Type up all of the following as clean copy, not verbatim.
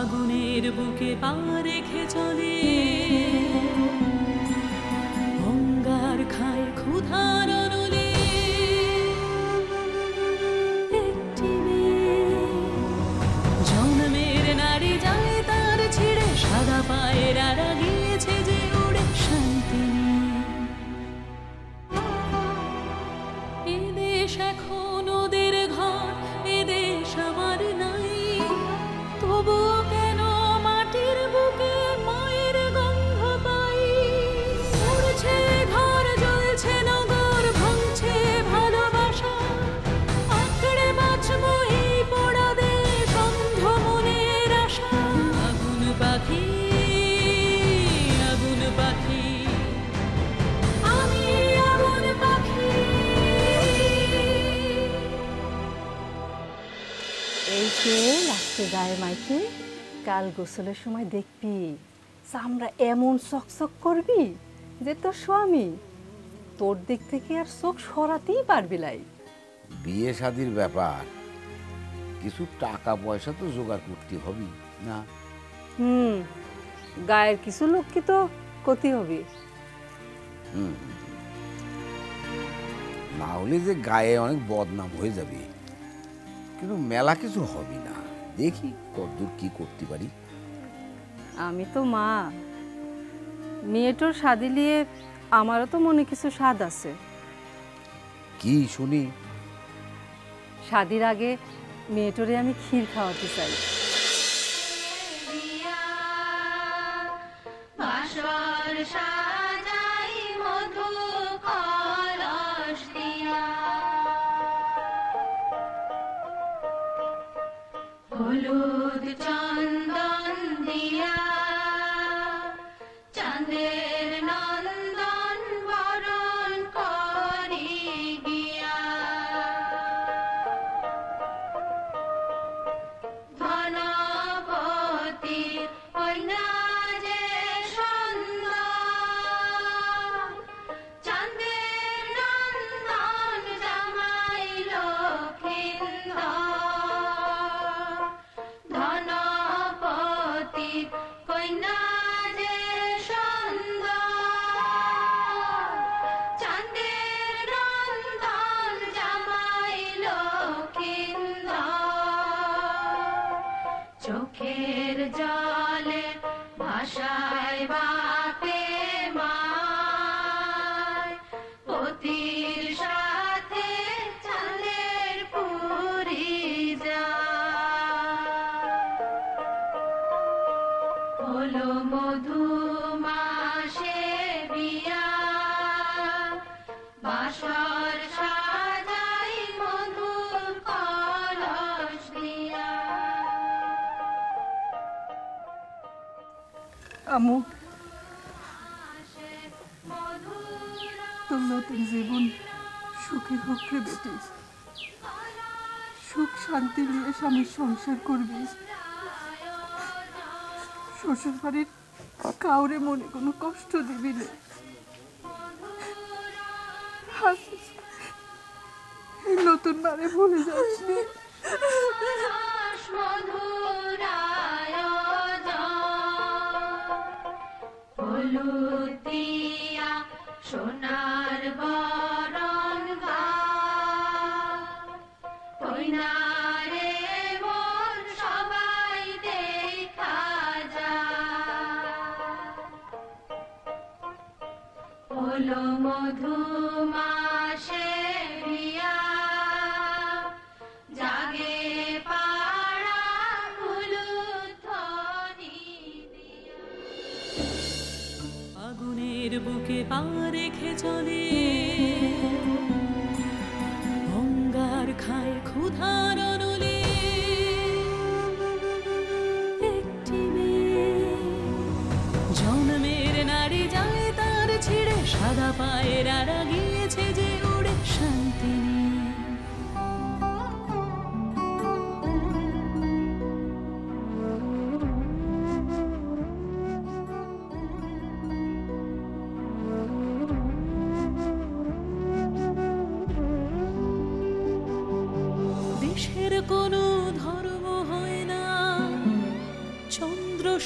আগুনের বুকে পা রেখে চলে, অঙ্গার খায় ক্ষুধার অনলে। একটি মেয়ে জন্মের নারী যায় তার ছিঁড়ে, সাদা পায়রারা গিয়েছে যে উড়ে শান্তি নেই। এ দেশ এখন ওদের ঘর, এ দেশ আমার নাই। তবুও কেন মাটির বুকে মায়ের গন্ধ পাই? উড়ছে ঘর, জ্বলছে নগর, ভাঙছে ভালোবাসা। আঁকড়ে বাঁচবো এই পোড়া দেশ, অন্ধ মনের আশা। আগুন পাখি, আগুন পাখি, আমি আগুন পাখি। এই তেল আজকে গায়ে মাইকে কাল গোসলের সময় দেখবি চামড়া এমন চকচক করবি যে তোর স্বামী তোর দিক থেকে আর চোখ সরাতেই পারবি লাই। বিয়ে শাদির ব্যাপার, কিছু টাকা পয়সা তো জোগাড় করতে হবে না? গায়ের কিছু লোক কি তো ক্ষতি হবে। না হলে যে গায়ে অনেক বদনাম হয়ে যাবে, কিন্তু মেলা কিছু হবে না। দেখি কতদূর কি করতে পারি। আমি তো মা, মেয়েটোর শাদি নিয়ে আমারও তো মনে কিছু স্বাদ আছে। কি শুনি? শাদির আগে মেয়েটোরে আমি ক্ষীর খাওয়াতে চাই। হলুদ চন্দন দিয়া চাঁদের নন্দন বরণ করি গিয়া, ধনপতি কন্যা যে সুন্দর, চাঁদের নন্দন জামাই লক্ষিন্দর। ধনপতি কন্যা যে সুন্দর, চাঁদের নন্দন জামাই লক্ষিন্দর। চোখের জলে ভাষায় বাপে মায়, পতির সাথে চাঁদের পুরী যায়। হলো মধু মাসে বিয়া, বাসর সাজাই মধুর কলস দিয়া। আমু, তোর নতুন জীবন সুখী হোক রে বেটি। সুখ শান্তি নিয়ে স্বামীর সংসার করবি। শ্বশুর বাড়ির কাউরে মনে কোনো কষ্ট দিবি না। এই নতুন বারে ভুলে যাস নি। হলুদ দিয়া সোনার বরণ গায়, কইনারে মন সবাই দেখা যায়। হলো মধু মাসে বিয়া, জাগে পাড়া হলুদ ধ্বনি দিয়া। আগুনের বুকে পা রেখে চলে, অঙ্গার খায় ক্ষুধার অনলে। একটি মেয়ে জন্মের নারী যায় তার ছিঁড়ে, সাদা পায়রারা গিয়েছে যে উড়ে শান্তি নেই।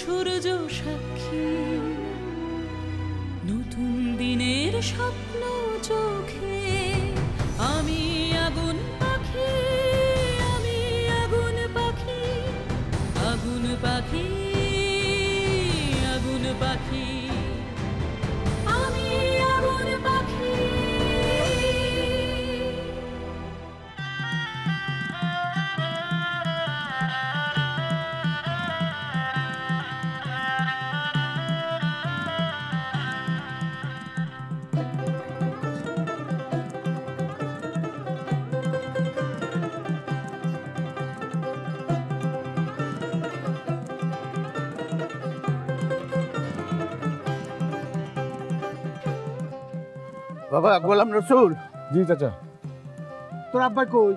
সূর্য সাক্ষী, নতুন দিনের স্বপ্ন চোখে। আমি আগুন পাখি, আমি আগুন পাখি, আগুন পাখি, আগুন পাখি, আমি আগুন পাখি। বাবা গোলাম রসুল, জি চাচা। তোর আব্বা কই?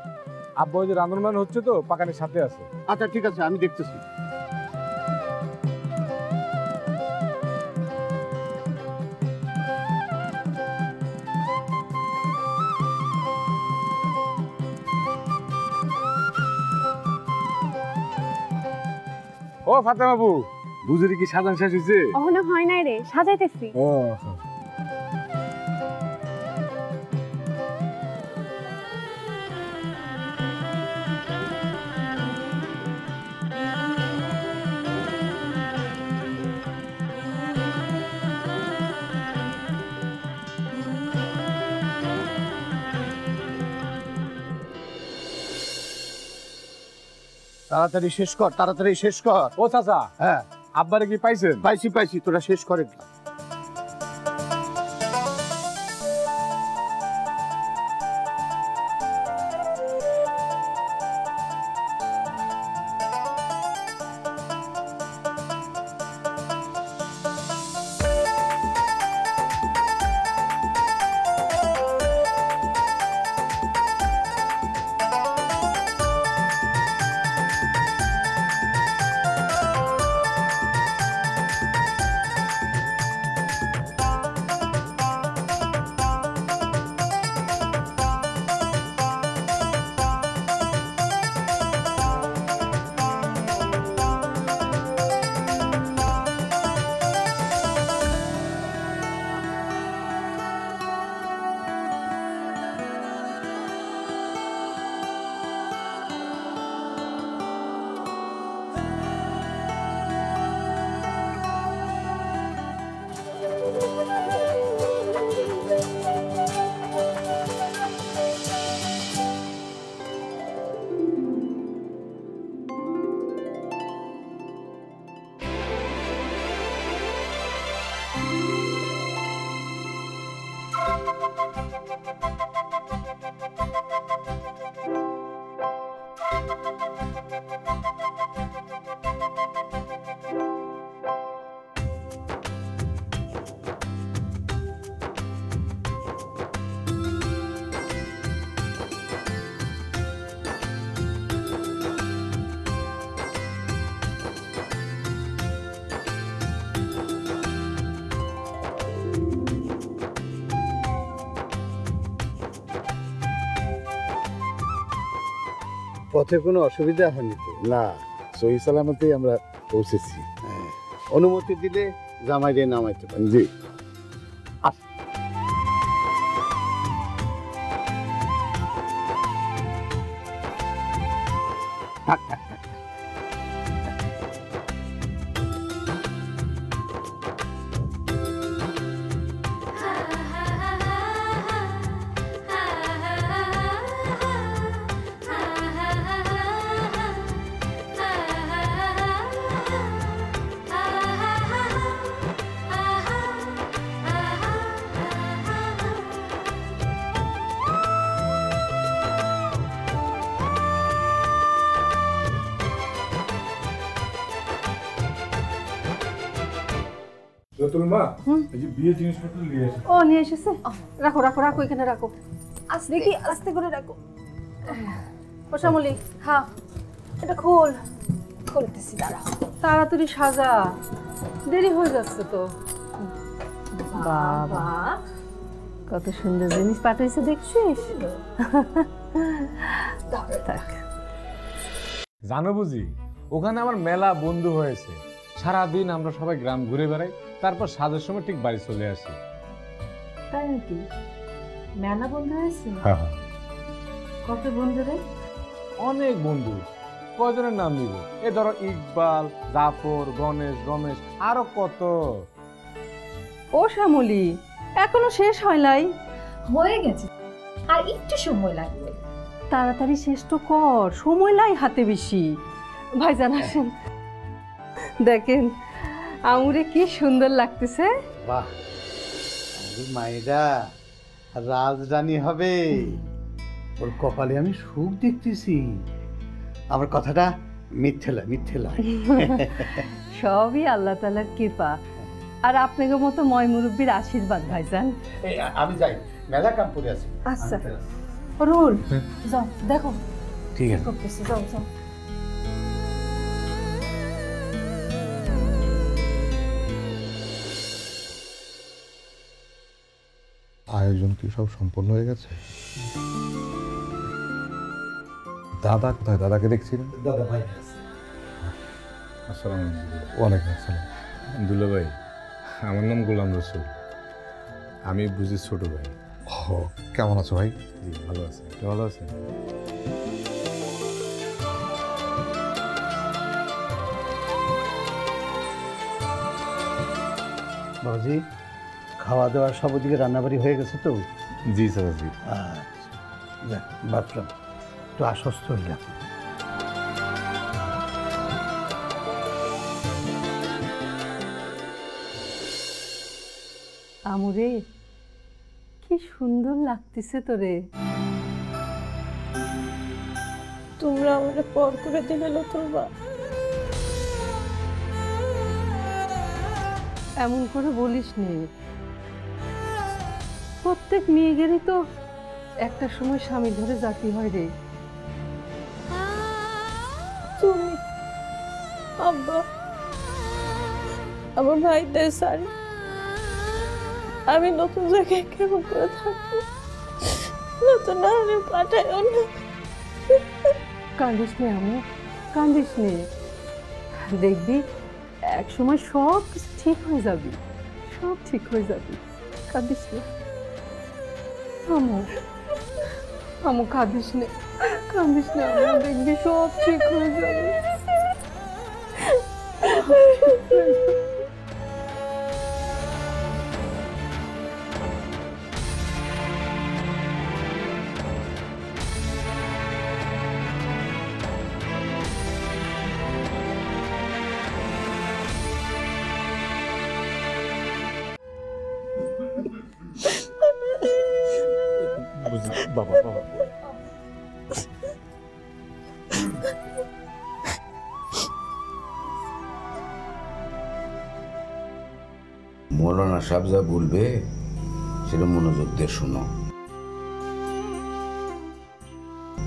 আব্বা ওই যে রান্নাবান্না হচ্ছে তো পাকানের সাথে আছে। আচ্ছা ঠিক আছে, আমি দেখতেছি। ও ফাতেমা বাবু, বুঝুরি কি সাজান শেষ হয়েছে? অহনো হয় নাই রে, সাজাইতেছি। ও তাড়াতাড়ি শেষ কর, তাড়াতাড়ি শেষ কর। ও চাচা, হ্যাঁ আব্বারে কি পাইছেন? পাইছি পাইছি, তোরা শেষ করে। পথে কোনো অসুবিধা হয়নি তো? না, সহি সালামতেই আমরা পৌঁছেছি। অনুমতি দিলে জামাই দিয়ে নামাইতে পারি। জি। রতুল মা, এই যে বিয়ের জিনিসপত্র নিয়ে এসেছি। ও নিয়ে এসেছে, রাখো রাখো রাখো, এখানে রাখো। দেখি আস্তে করে রাখো। ও শ্যামলি, হ্যাঁ এটা খোল। খুলতেছি, দাঁড়া। তাড়াতাড়ি সাজা, দেরি হয়ে যাচ্ছে তো। বাবা কত সুন্দর জিনিস পাঠাইছে দেখছিস? জানো বুঝি, ওখানে আমার মেলা বন্ধু হয়েছে, সারাদিন আমরা সবাই গ্রাম ঘুরে বেড়াই, তারপর সাজের সময় ঠিক বাড়ি চলে আসি। তাই নাকি? মেলা বন্ধু হয়েছে? হ্যাঁ হ্যাঁ, কত বন্ধুরে? অনেক বন্ধু। কয়জনের নাম দিব? এ ধরো ইকবাল, জাফর, গণেশ, রমেশ, আরো কত। ও শ্যামলী, এখনো শেষ হয় নাই? হয়ে গেছে, আর একটু সময় লাগবে। তাড়াতাড়ি শেষ তো কর, সময় নাই হাতে বেশি। ভাইজান আসেন, দেখেন আমুরে কি সুন্দর লাগতেছে। বাহ, আমাদের মায়েরা রাজরানী হবে, ওর কপালে আমি সুখ দেখতেছি। আমার কথাটা মিথ্যে লয়। সবই আল্লাহ তাআলার কৃপা আর আপনাদের মতো ময় মুরব্বীর আশীর্বাদ ভাইজান। আমি যাই, মেলা কাম করে আছি। আচ্ছা রুল, যাও দেখো ঠিক আছে। করতেছে, যাও যাও। আয়োজন কি সব সম্পন্ন হয়ে গেছে? দাদা কোথায়? দাদাকে দেখছি না। দাদা ভাই আছে। আসসালামু আলাইকুম। ওয়ালাইকুম আসসালাম। দুলা ভাই, আমার নাম গোলাম রসুল, আমি বুঝি ছোট ভাই। ও, কেমন আছো ভাই? জি ভালো আছে। আপনি ভালো আছেন? বাবাজি, খাওয়া দাওয়া সব ওদিকে রান্নাবাড়ি হয়ে গেছে তো? জি স্যার, জি। আচ্ছা, ভাবলাম একটু আশ্বস্ত হইলাম। আমুরে কি সুন্দর লাগতেছে তোরে। তোমরা আমাকে পর করে দিলে তোমরা। এমন করে বলিস নি, প্রত্যেক মেয়েদেরই তো একটা সময় স্বামী ধরে জাতি হয় রে। তুমি আব্বা, আমার ভাইদের সারি, আমি নতুন জায়গায় কেমন করে থাকবো? নতুন আমি পাঠাই অন্য। কান্দিস নে আমু, কান্দিস নে, দেখবি এক সময় সব কিছু ঠিক হয়ে যাবি, সব ঠিক হয়ে যাবি। কাঁদিস নে আমু, আমু কাঁদিস নে, কাঁদিস নে আমু, দেখবি সব ঠিক হয়ে যাবে। বাবা বাবা, মৌলানা সাহেব যা বলবে সেটা মনোযোগ দিয়ে শুনো।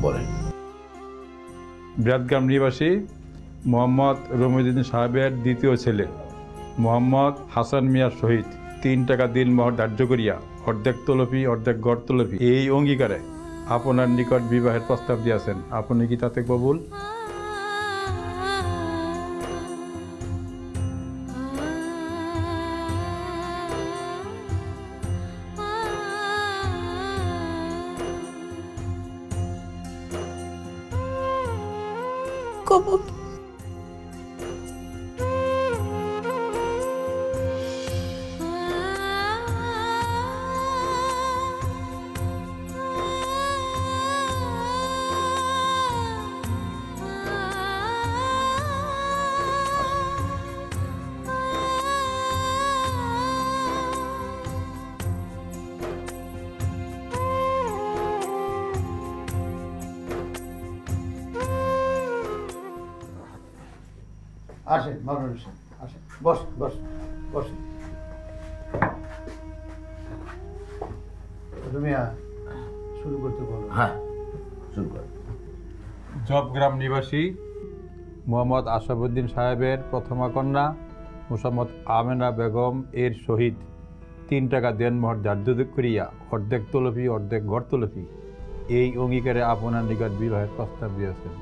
বলেন। ব্রাতগ্রাম নিবাসী মোহাম্মদ রমিউদ্দিন সাহেবের দ্বিতীয় ছেলে মোহাম্মদ হাসান মিয়ার সহিত 3 টাকা দিনমোহর ধার্য করিয়া অর্ধেক তলফি অর্ধেক গড় তলফি এই অঙ্গীকারে আপনার নিকট বিবাহের প্রস্তাব দিয়েছেন। আপনি কি তাতে কবুল? কবুল। আসেন মামুন হোসেন, আসেন, বস বস বস। তুমি শুরু করতে বলো। হ্যাঁ, শুরু কর। জবগ্রাম নিবাসী মোহাম্মদ আশরাফুদ্দিন সাহেবের প্রথমা কন্যা মোসাম্মদ আমেনা বেগম এর সহিত 3 টাকা দেনমোহর ধার্য করিয়া অর্ধেক তলফি অর্ধেক ঘর তলফি এই অঙ্গীকারে আপনার নিকট বিবাহের প্রস্তাব দিয়েছেন।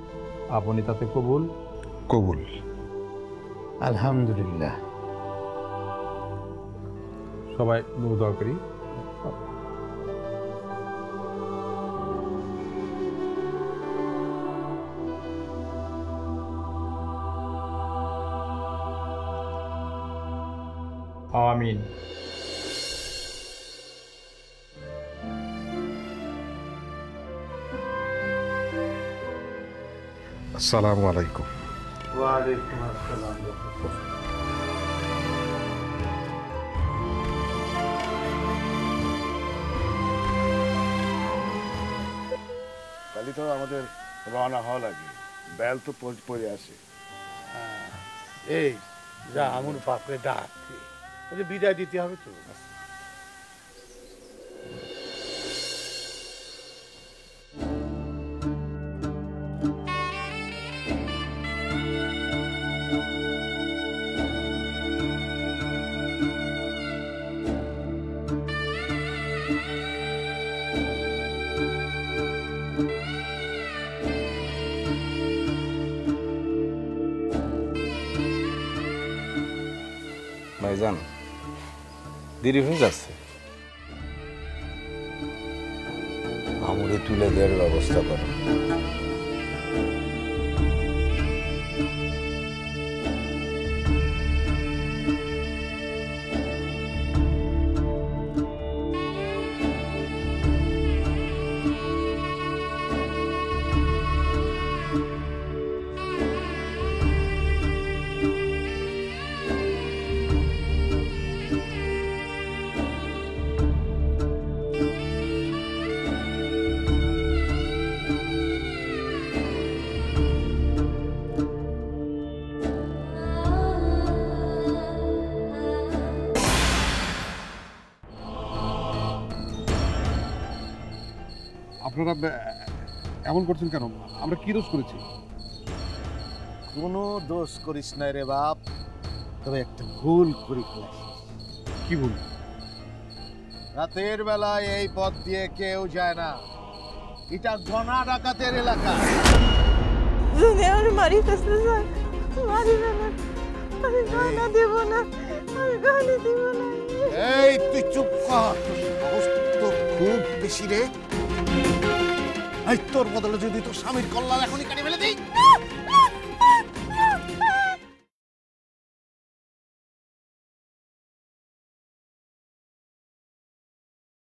আপনি তাতে কবুল? কবুল। আলহামদুলিল্লাহ। সবাই দোয়া করি। আমিন। আসসালামু আলাইকুম। ওয়ালাইকুম আসসালাম। কালি তো আমাদের রওনা হওয়া লাগে, বেল তো পড়ে আসে। এই যা আমন বাপরে ডাক, বিদায় দিতে হবে তো। ভাইজান দেরি হয়ে যাচ্ছে, আমরে তুলে দেওয়ার ব্যবস্থা করো। আপনারা এমন করছেন কেন? আমরা কি দোষ করেছি? কোনো দোষ করিস না রে বাপ, তবে একটা ভুল করি ফেলাইছিস। কি ভুল? রাতের বেলায় এই পথ দিয়ে কেউ যায় না, এটা গনা ডাকাতের এলাকা। যদি আমার মারি ফেসতে যায়, মারিবে না, আমি গয়না দেব না, আমি গয়না দেব না। এই তুই চুপ কর, সাহস তো খুব বেশি রে। এই তোর বদলে যদি তোর স্বামীর কল্যাণ এখনই কাটি ফেলে দিই।